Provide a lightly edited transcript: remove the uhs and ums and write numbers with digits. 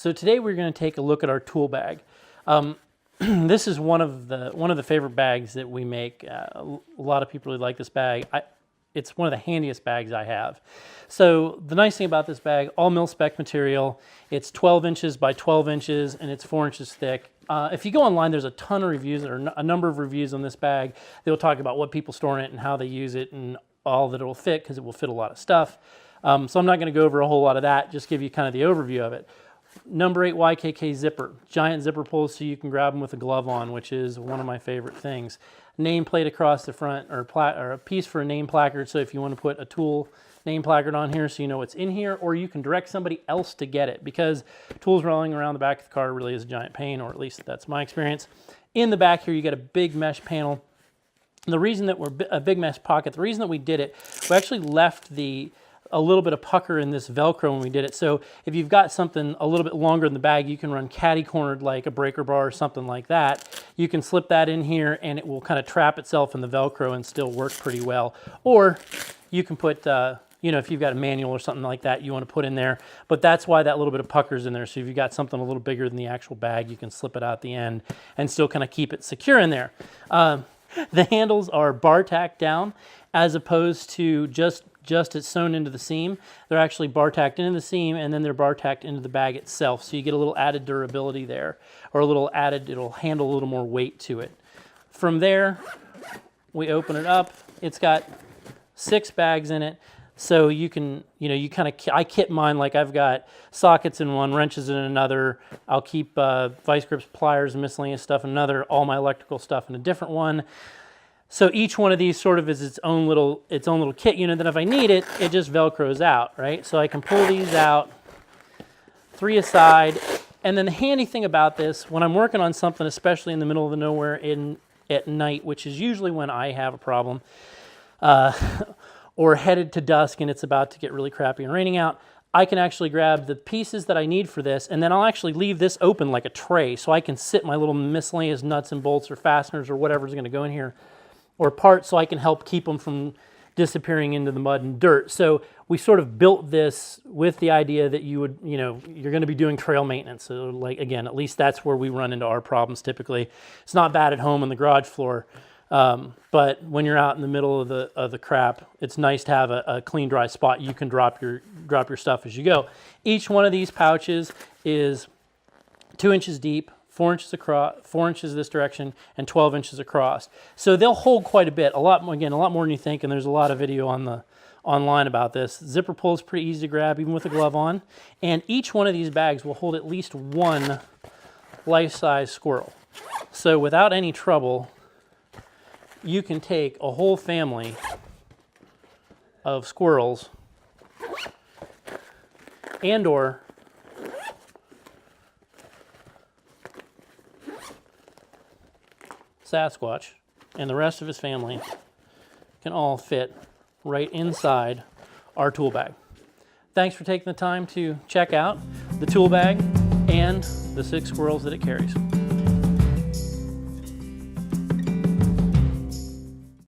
So today we're going to take a look at our tool bag. This is one of the favorite bags that we make. A lot of people really like this bag. It's one of the handiest bags I have. So the nice thing about this bag, all mil-spec material. It's 12 inches by 12 inches and it's 4 inches thick. If you go online, there's a ton of reviews, or a number of reviews on this bag. They'll talk about what people store in it and how they use it and all that it will fit, because it will fit a lot of stuff. So I'm not going to go over a whole lot of that, just give you kind of the overview of it. Number 8 YKK zipper, giant zipper pulls so you can grab them with a glove on, which is one of my favorite things. Nameplate across the front, or a piece for a name placard, so if you want to put a tool name placard on here so you know what's in here, or you can direct somebody else to get it, because tools rolling around the back of the car really is a giant pain, or at least that's my experience. In the back here you get a big mesh panel. And the reason that we're a big mesh pocket, the reason that we did it, we actually left a little bit of pucker in this Velcro when we did it. So if you've got something a little bit longer in the bag, you can run catty-cornered like a breaker bar or something like that. You can slip that in here and it will kind of trap itself in the Velcro and still work pretty well. Or you can put, you know, if you've got a manual or something like that you want to put in there. But that's why that little bit of pucker's in there. So if you've got something a little bigger than the actual bag, you can slip it out the end and still kind of keep it secure in there. The handles are bar tacked down, as opposed to just it's sewn into the seam. They're actually bar tacked into the seam, and then they're bar tacked into the bag itself. So you get a little added durability there, or a little added, it'll handle a little more weight to it. From there, we open it up. It's got 6 bags in it. So you can, you know, I kit mine like I've got sockets in one, wrenches in another. I'll keep vice grips, pliers, and miscellaneous stuff in another, all my electrical stuff in a different one. So each one of these sort of is its own little kit unit that if I need it, it just Velcros out, right? So I can pull these out, 3 aside. And then the handy thing about this, when I'm working on something, especially in the middle of the nowhere at night, which is usually when I have a problem, or headed to dusk and it's about to get really crappy and raining out, I can actually grab the pieces that I need for this, and then I'll actually leave this open like a tray, so I can sit my little miscellaneous nuts and bolts or fasteners or whatever's going to go in here, or parts, so I can help keep them from disappearing into the mud and dirt. So we sort of built this with the idea that you would, you know, you're going to be doing trail maintenance. So like, again, at least that's where we run into our problems typically. It's not bad at home on the garage floor. But when you're out in the middle of the crap, it's nice to have a clean, dry spot you can drop your stuff as you go. Each one of these pouches is 2 inches deep, 4 inches across, 4 inches this direction, and 12 inches across. So they'll hold quite a bit, a lot more than you think, and there's a lot of video online about this. Zipper pull is pretty easy to grab, even with a glove on. And each one of these bags will hold at least one life-size squirrel. So without any trouble, you can take a whole family of squirrels and/or Sasquatch and the rest of his family can all fit right inside our tool bag. Thanks for taking the time to check out the tool bag and the 6 squirrels that it carries.